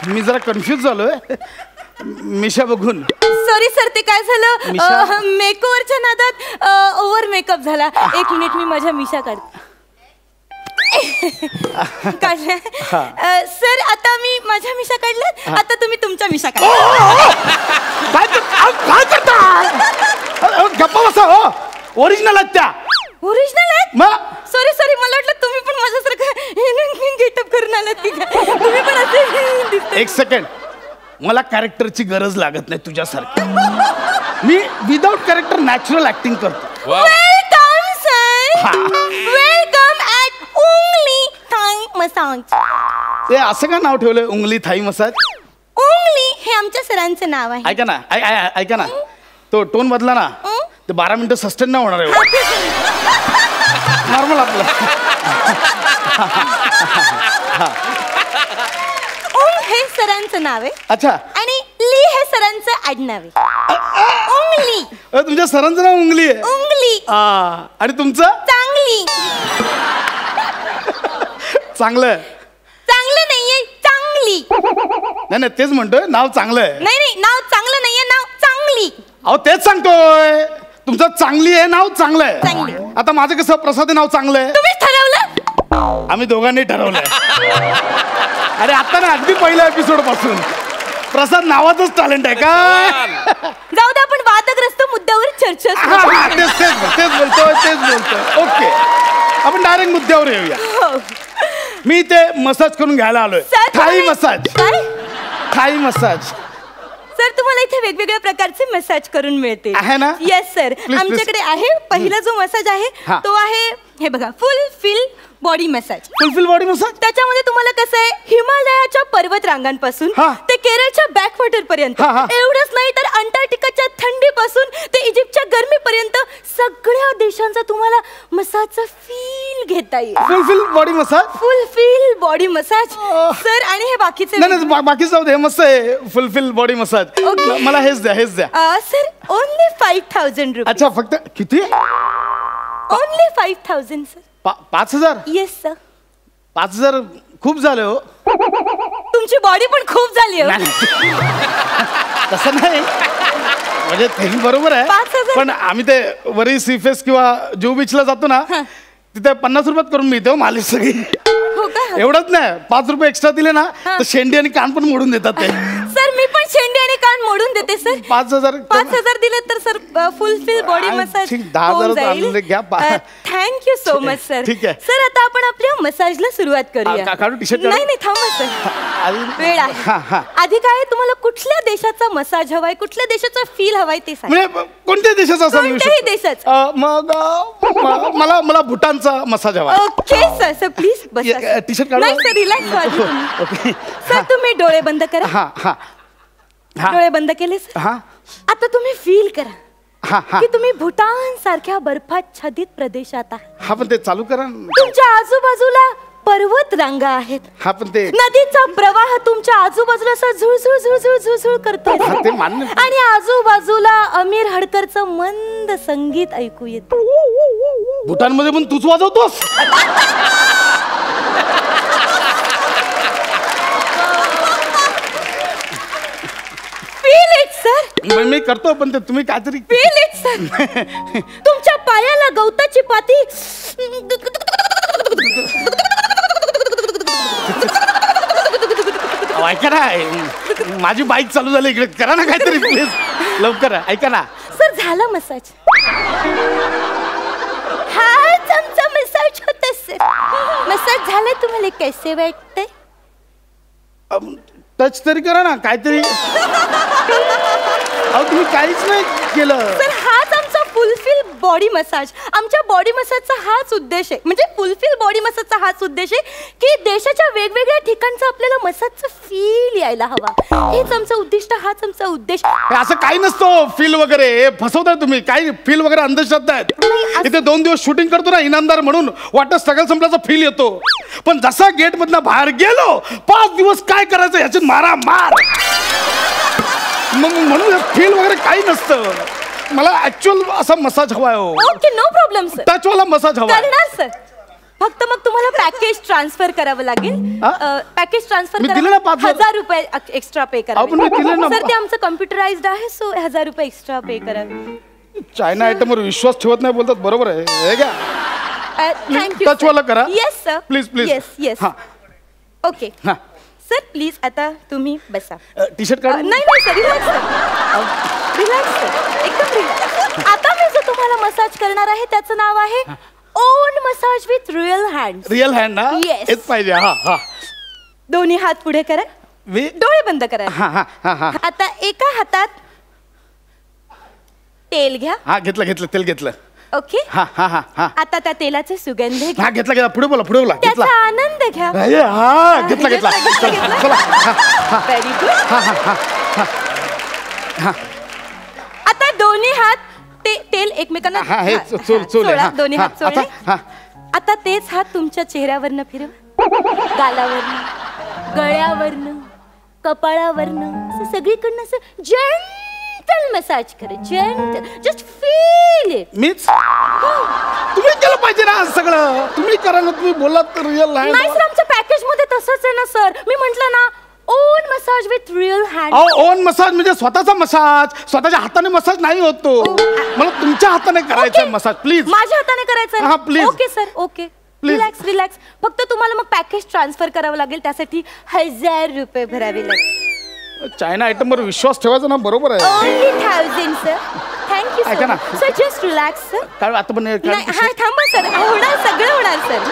मी जरा कन्फ्यूज झालोय मिशा बघून. सॉरी सर, ते काय झालं मेकओव्हरच्या नादात ओव्हर मेकअप झाला. 1 मिनिट मी माझ्या मिशा काढते. सर आता मी माझ्या मिशा काढल्यात. आता तुम्ही तुमच्या मिशा काढा. काय करता? गप्पा बसा. हो ओरिजिनल आहेत त्या. ओरिजिनल आहेत? सॉरी मला वाटलं तुम्ही पण माझ्यासारखं गेटअप करून आलात की काय. तुम्ही पण असे. एक सेकंड, मला कॅरेक्टरची गरज लागत नाही तुझ्यासारखी. मी विदाउट कॅरेक्टर नॅचरल ऍक्टिंग करतो. Welcome sir. Welcome at Ungli Thai massage. ते असं का नाव ठेवलंय उंगली थाई मसाज? उंगली हे आमच्या सरांचं नाव आहे. ऐका ना तो टोन बदला ना. ते 12 मिनिटं सस्टेन नाही होणार आहे. नॉर्मल आपलं. हे सरांचं नाव आहे. अच्छा. आणि ली हे सरांचं आडनाव आहे. उंगली. तुमच्या सरांचं नाव उंगली आहे? उंगली. आणि तुमचं? चांगली. चांगलं नाहीये, चांगली. नाही तेच म्हणतोय नाव चांगलं आहे. नाही नाव चांगलं नाहीये, नाव चांगली. अहो तेच सांगतोय. तुमचं चांगली आहे, नाव चांगलं आहे. आता माझं कसं प्रसाद नाव चांगलं आहे? तुम्हीच ठरवलं. आम्ही दोघांनी ठरवलंय. अरे आता ना अगदी पहिल्या एपिसोड पासून प्रसाद नावाचंच टॅलेंट आहे का? जाऊ दे, आपण वादग्रस्त मुद्द्यावर चर्चा. बोलतोय. ओके, आपण डायरेक्ट मुद्द्यावर येऊया. मी ते मसाज करून घ्यायला आलोय. Thai massage. Thai massage. Sir तुम्हाला इथे वेगवेगळ्या प्रकारचे मसाज करून मिळते आहे ना? Yes sir. आमच्याकडे आहे. पहिला जो मसाज आहे तो आहे हे बघा, फुल body massage. Fulfil body massage. त्याच्यामध्ये तुम्हाला कसं आहे, हिमालयाच्या पर्वत रांगांपासून ते केरळच्या बॅकवॉटर पर्यंत, एवढंच नाही तर अंटार्क्टिकाच्या थंडीपासून ते इजिप्तच्या गरमीपर्यंत सगळ्या देशांचा तुम्हाला मसाजचा फील घेता येईल. Fulfil body massage. Fulfil body massage sir. आणि हे बाकीचे नाही बाकी जाऊ दे, मस्त आहे फुलफिल बॉडी मसाज. मला हेच द्या. सर ओनली 5,000 रुपये. अच्छा, फक्त किती? Only 5,000 sir. 5,000? Yes sir. 5,000 खूप झाले हो. तुमची बॉडी पण खूप झाली हो. तसं नाही, म्हणजे ते बरोबर आहे. 5,000. पण आम्ही ते वरी सीफेस किंवा जुहू बीचला जातो ना, तिथे 50 रुपयात करून मिळते हो मालिश सगळी. एवढंच नाही, 5 रुपये एक्स्ट्रा दिले ना तर शेंडी आणि कान पण मोडून देतात ते. सर मी पण शेंडी आणि कान मोडून देते सर. 5,000 दिले तर सर फुलफिल बॉडी मसाज. 10,000 घ्या. Thank you so much sir. ठीक आहे सर, आता आपण आपल्या मसाजला सुरुवात करूया. काढू टी-शर्ट? नाही थांबा सर, वेळ आहे. आधी काय तुम्हाला कुठल्या देशाचा मसाज हवाय, कुठल्या देशाचा फील हवाय ते सांग. म्हणजे कोणत्या देशाचा? कोणत्याही देशाचा. मग मला भूटानचा मसाज हवा. Okay sir. सर प्लीज बसा. टी-शर्ट काढू? नाही सर, रिलॅक्स व्हा. ओके सर तुम्ही डोळे बंद करा. डोळे बंद केले सर. आता तुम्ही फील करा की तुम्ही भूटान सारख्या बर्फाच्छादित प्रदेशात आहात. हा, पण ते चालू करा. तुमच्या आजूबाजूला पर्वत रांगा आहेत. हा, पण ते नदीचा प्रवाह तुमच्या आजूबाजूला असा झुळझुळ झुळझुळ झुळझुळ करतोय. ते मान्य. आणि आजूबाजूला अमीर हडकरचं मंद संगीत ऐकू येत. भूटानमध्ये पण तूच वाजवतोस? Feel it sir. मी करतो, पण ते तुम्ही काहीतरी फील इट सर. तुमच्या पायाला गवताची पाती ऐका ना, माझी बाईक चालू झाली इकडे. करा ना काहीतरी प्लीज, लवकर. ऐका ना सर, झाला मसाज. हाच आमचा मसाज होता सर. मसाज झाला. तुम्हाला कैसे वाटतंय? टच तरी करा ना काहीतरी. अहो तुम्ही काहीच नाही केलं सर. हाच आमचा फुलफिल बॉडी मसाज. आमच्या बॉडी मसाजचा हाच उद्देश आहे, म्हणजे फुलफिल बॉडी मसाजचा हाच उद्देश आहे की देशाच्या वेगवेगळ्या ठिकाणचा आपल्याला मसाजचा फील यायला हवा. हेच आमचं उद्दिष्ट, हाच आमचा उद्देश. असं काही नसतं फील वगैरे. फसवताय तुम्ही. काही फील वगैरे अंधश्रद्धा आहेत. इथे 2 दिवस शूटिंग करतो ना इनामदार म्हणून, वाटत सगळं संपल्याचा फील येतो. पण जसा गेट मधनं बाहेर गेलो, 5 दिवस काय करायचं ह्याची मारा मार. मग म्हणून फील वगैरे काही नसतं. मला ऍक्च्युअल असा मसाज हवाय हो. Okay, no problem sir. टचवाला मसाज हवा. करणार सर. फक्त मग तुम्हाला पॅकेज ट्रान्सफर करावं लागेल. पॅकेज ट्रान्सफर मी दिलं ना 1,000 रुपये एक्स्ट्रा पे करा. पण मी दिलं ना. सर ते आमचं कम्प्युटराइज्ड आहे, सो 1,000 रुपये एक्स्ट्रा पे करा. चायना आयटमवर विश्वास ठेवत नाही बोलतात. बरोबर आहे हे घ्या. थँक्यू. टचवाला करा. Yes sir. Please please. Yes yes. Okay sir, please आता तुम्ही बसा. टी-शर्ट काढ. नाही sir, relax sir. Relax sir, एकदम रिलॅक्स. आता मी जो तुम्हाला मसाज करणार आहे त्याचं नाव आहे on massage with real hand. Real hand ना? Yes. हेच पाहिजे. दोन्ही हात पुढे करा. डोळे बंद करा. आता एका हातात तेल घ्या. घेतलं तेल घेतलं. ओके. आता त्या तेलाचे सुगंध घ्या. घेतला. पुढे बोला. त्याचा आनंद घ्या. घेतला. Very good. आता दोन्ही हात तेल एकमेकांना सोडा. दोन्ही हात सोडले. आता तेच हात तुमच्या चेहऱ्यावरनं फिरवा. गालावरनं, गळ्यावरनं, कपाळावरनं, सगळीकडनं असं जेंटल मसाज करा. जेंटल. Just feel it. मीच? तुम्ही केलं पाहिजे ना सगळं. तुम्ही करा ना. तुम्ही बोललात तर रिअल हँड. नाही सर, आमच्या पॅकेज मध्ये तसंच आहे ना सर. मी म्हंटल ना on massage with real hand. On massage म्हणजे स्वतःचा मसाज. स्वतःच्या हाताने मसाज नाही होतो. मला तुमच्या हाताने करायचा मसाज प्लीज. माझ्या हाताने करायचं. Please. Okay sir. Okay. Relax relax. फक्त तुम्हाला मग पॅकेज ट्रान्सफर करावं लागेल. त्यासाठी 1,000 रुपये भरावे लागेल. चायना आयटमवर विश्वास ठेवायचा ना, बरोबर आहे. Only 1000 sir. थँक्यू ऐका ना. सर. Just relax sir. काय आता पण हा थांबा सर. होणार, सगळं होणार सर,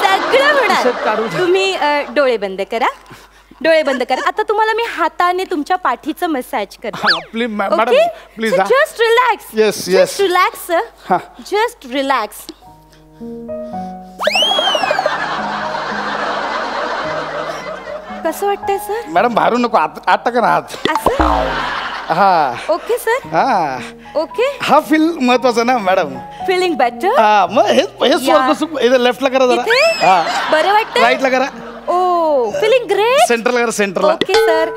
सगळं होणार. तुम्ही डोळे बंद करा, डोळे बंद करा. आता तुम्हाला मी हाताने तुमच्या पाठीचं मसाज करते. Please madam, please. Just relax. Yes yes. Just relax sir. Just relax. कसं वाटतंय सर? मॅडम बाहेरून नको, आत टाका ना हात. असं? हा. Okay sir. हा. ओके. हा फील महत्वाचा ना मॅडम. Feeling better. हा मग हेच स्वर्ग सुख. इथे लेफ्टला करा जरा. हा. बरं वाटतंय? राईटला करा. ओ फीलिंग ग्रेट. सेंटरला करा, सेंटरला. Okay sir.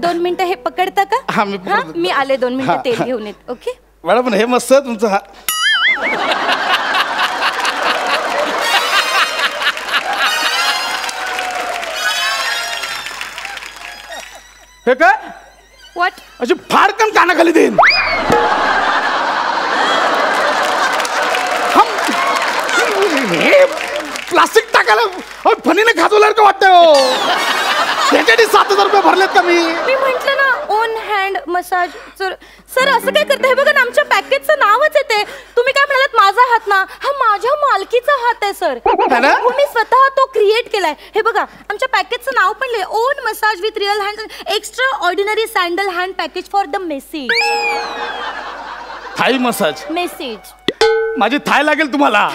2 मिनिटं हे पकडता का? हा मी पकडतो. मी आले 2 मिनिटं तेल घेऊन येत. ओके मॅडम हे मस्त आहे तुमचं. हा हे काय व्हॉट? अशी फाडकन कानाखाली देईन. हे प्लास्टिक टाकायला फणीने खाजवल्यावर का वाटतंय हो? त्याच्यासाठी 7000 रुपये भरलेत का मी म्हंटल ना ओन हँड मसाज. सर असं काय करताय? हे बघा ना, आमच्या पॅकेजचं नावच येते. तुम्ही काय म्हणालात माझा हात ना? हा माझ्या मालकीचा हात आहे सर. मी स्वतः तो क्रिएट केलाय. हे बघा आमच्या पॅकेजचं नाव पण लिहिलंय, own massage with real hand, extraordinary sandal hand package for the message. Thai massage. Message. माझी थाय लागेल तुम्हाला.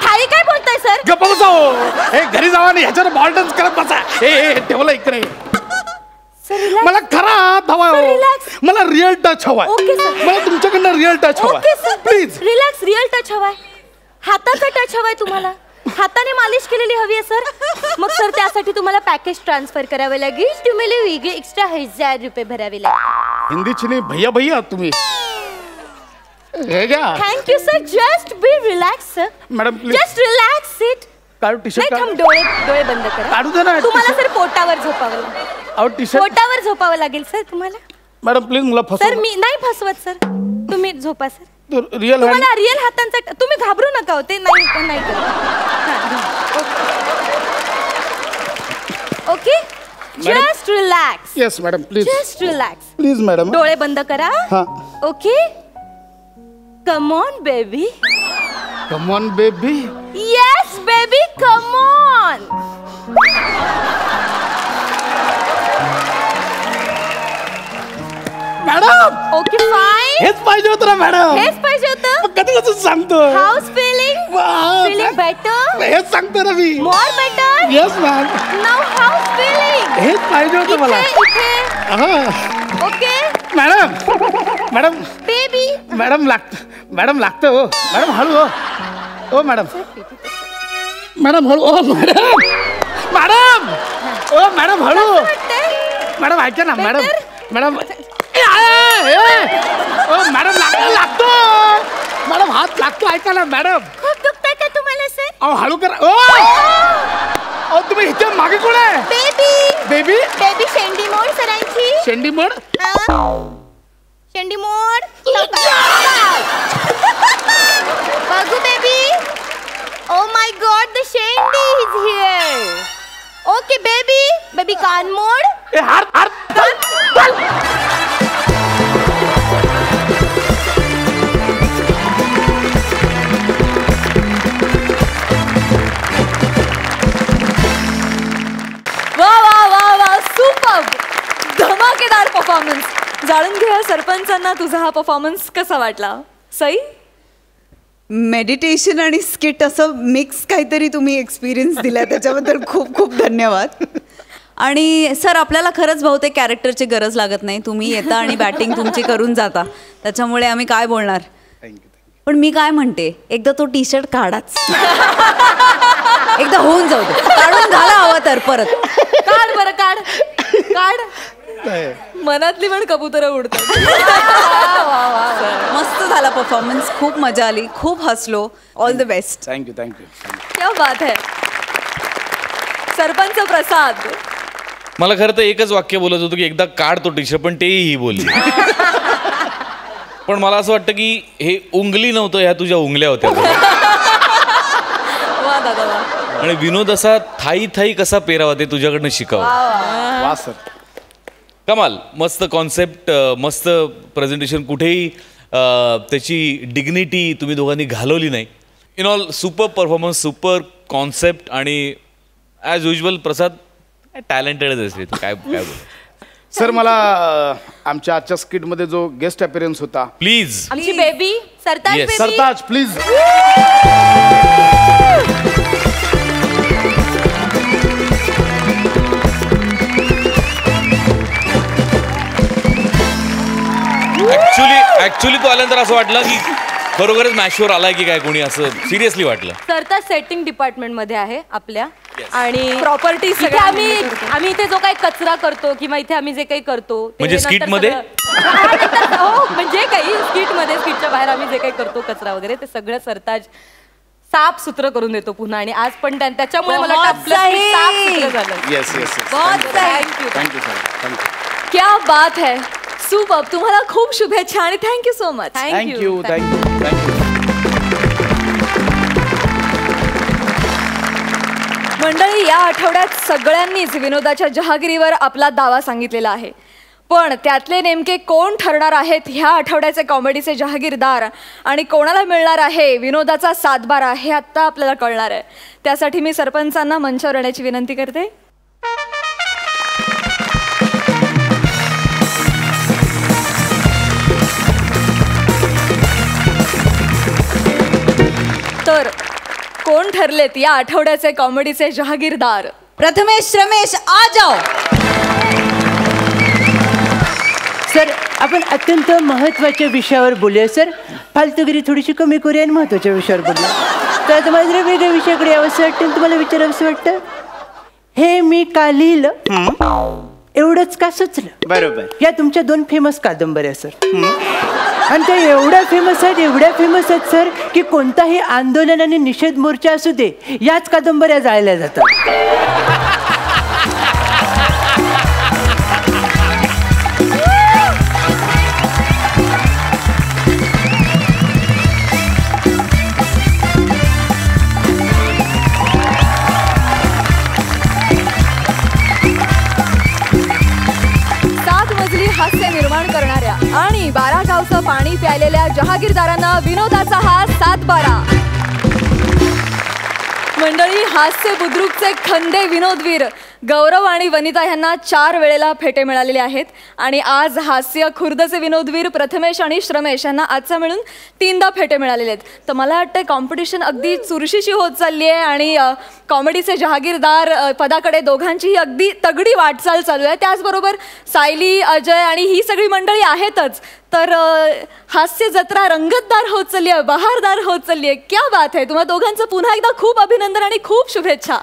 थाई काय बोलताय सर? गप्पा बसाओ. हे घरी जावा नाही, ह्याच्यावर बॉल डान्स करत बसा. हे ठेवलं इकडे. मला खरा हात हवाय, मला रिअल टच हवाय. मला तुमच्याकडनं रिअल टच हवाय. Please relax. रिअल टच हवाय, हाताचा टच हवाय तुम्हाला. हाताने मालिश केलेली हवी आहे सर. मग सर त्यासाठी तुम्हाला पॅकेज ट्रान्सफर करावे लागेल. तुम्हाला वेगळे एक्स्ट्रा 1000 रुपये भरावे लागेल. हिंदीची नाही, भैया भैया तुम्ही. हे घ्या. Thank you sir. Just be relax sir. Madam please. Just relax. Seat. काढू टी शर्ट. थांब, डोळे बंद करा. काढू दे ना. तुम्हाला सर पोटावर झोपावं लागेल. अहो टी शर्ट. पोटावर झोपावं लागेल सर तुम्हाला. मॅडम प्लीज मला फसव. सर मी नाही फसवत सर, तुम्ही झोपा सर. रिअल तुम्हाला रिअल हातांचा. तुम्ही घाबरू नका होते. नाही okay. Just relax. Yes madam please. Just relax. Please madam. डोळे बंद करा. हा. Okay. Come on baby. Come on baby. Yes baby, come on. Madam. Okay fine. हेच पाहिजे होतं ना मॅडम. हेच पाहिजे होतं. कधी कसं सांगतो. How's feeling. Feeling better. हेच सांगतो ना मी. More better. Yes ma'am. Now how's feeling. हेच पाहिजे होतं मला. ओके. Madam baby. मॅडम लागतं हो. मॅडम हळू हो. ओ मॅडम. मॅडम हळू. ओ मॅडम हळू. मॅडम ऐका ना. मॅडम मॅडम लागतो. मॅडम हात लागतो. ऐका ना मॅडम. खूप दुखतंय का तुम्हाला सर? अहो हळू करा. ओ तुम्ही इथे मागे कोण आहे? बेबी. शेंडी मोड सरांची. शेंडी मोड. शेंडी मोड. बघू baby. Oh my God, the शेंडी इज हियर. ओके बेबी कान मोड. वा सुपर. धमाकेदार परफॉर्मन्स. जाणून घेऊया सरपंचांना तुझा हा परफॉर्मन्स कसा वाटला. सई. मेडिटेशन आणि स्किट असं मिक्स काहीतरी तुम्ही एक्सपिरियन्स दिला, त्याच्याबद्दल खूप खूप धन्यवाद. आणि सर आपल्याला खरंच बहुतेक कॅरेक्टरची गरज लागत नाही. तुम्ही येता आणि बॅटिंग तुमची करून जाता, त्याच्यामुळे आम्ही काय बोलणार. पण मी काय म्हणते, एकदा तो टी शर्ट काढाच. एकदा होऊन जाऊ दे. काढून घाला हवा तर परत. काढ बरं. काढ. मनातली पण कबुतर उडतात. मस्त झाला परफॉर्मन्स. खूप मजा आली, खूप हसलो. All the best. थँक्यू. क्या बात है. सरपंच प्रसाद. मला खरं तर एकच वाक्य बोलत होतं की एकदा काढ तो टी शर्ट, पण तेही ही बोलली. पण मला असं वाटतं की हे उंगली नव्हतं, ह्या तुझ्या उंगल्या होत्या. वा दादा वा. आणि विनोद असा थाई कसा पेरावा ते तुझ्याकडनं शिकावं. वा सर. कमाल, मस्त कॉन्सेप्ट, मस्त प्रेझेंटेशन, कुठेही त्याची डिग्निटी तुम्ही दोघांनी घालवली नाही. In all super performance, super concept आणि ॲज युजल प्रसाद टॅलेंटेडच असते तू. काय काय बोल. सर मला आमच्या आजच्या स्किटमध्ये जो गेस्ट अपीअरन्स होता, प्लीज. आमची baby Sartaj Yes. Baby. Sartaj please. Actually तो आल्यानंतर असं वाटलं की खरोखरच मॅशवर आलाय की काय कोणी, असं सिरियसली वाटलं. सरताज सेटिंग डिपार्टमेंट मध्ये आहे आपल्या. आणि प्रॉपर्टी इथे आम्ही इथे जो काही कचरा करतो किंवा इथे आम्ही जे काही करतो ते म्हणजे नंतर skit मध्ये? सगळं- हो, म्हणजे काही स्किटच्या बाहेर आम्ही जे काही करतो कचरा वगैरे ते सगळं सरताज साफ सुत्र करून देतो पुन्हा. आणि आज पण त्याच्यामुळे मला वाटतं आपलं skit साफसुथरं झालं. Yes yes yes. Thank you. Thank you sir, thank you. क्या बात है, सुपर. तुम्हाला खूप शुभेच्छा आणि thank you so much. Thank you thank you thank you. मंडळी, या आठवड्यात सगळ्यांनीच विनोदाच्या जहागिरीवर आपला दावा सांगितलेला आहे. पण त्यातले नेमके कोण ठरणार आहेत ह्या आठवड्याचे कॉमेडीचे जहागीरदार आणि कोणाला मिळणार आहे विनोदाचा सातबारा, हे आत्ता आपल्याला कळणार आहे. त्यासाठी मी सरपंचांना मंचावर येण्याची विनंती करते. तर कोण ठरलेत या आठवड्याचे कॉमेडीचे जहागीरदार? प्रथमेश रमेश आ जाओ. सर आपण अत्यंत महत्त्वाच्या विषयावर बोलूया सर. फालतूगिरी थोडीशी कमी करूया आणि महत्त्वाच्या विषयावर बोलूया. तर आता मला जरा वेगळ्या विषयाकडे यावंसं वाटतं, तुम्हाला विचारावंसं वाटतं. हे मी का लिहिलं एवढंच का सुचलं? बरोबर. या तुमच्या 2 फेमस कादंबऱ्या सर. आणि त्या एवढ्या फेमस आहेत सर की कोणताही आंदोलन आणि निषेध मोर्चा असू दे याच कादंबऱ्या जाळल्या जातात. हास्य निर्माण करणाऱ्या आणि 12 गावचं पाणी प्यायलेल्या जहागीरदारांना विनोदाचा हा सातबारा. मंडळी, हास्य बुद्रुकचे खंदे विनोदवीर गौरव आणि वनिता यांना 4 वेळेला फेटे मिळालेले आहेत. आणि आज हास्य खुर्दचे विनोदवीर प्रथमेश आणि श्रमेश यांना आजचा मिळून 3दा फेटे मिळालेले आहेत. तर मला वाटतं कॉम्पिटिशन अगदी चुरशीची होत चालली आहे आणि कॉमेडीचे जहागीरदार पदाकडे दोघांचीही अगदी तगडी वाटचाल चालू आहे. त्याचबरोबर सायली, अजय आणि ही सगळी मंडळी आहेतच. तर हास्य जत्रा रंगतदार होत चालली आहे, बहारदार होत चालली आहे. क्या बात आहे. तुम्हा दोघांचं पुन्हा एकदा खूप अभिनंदन आणि खूप शुभेच्छा.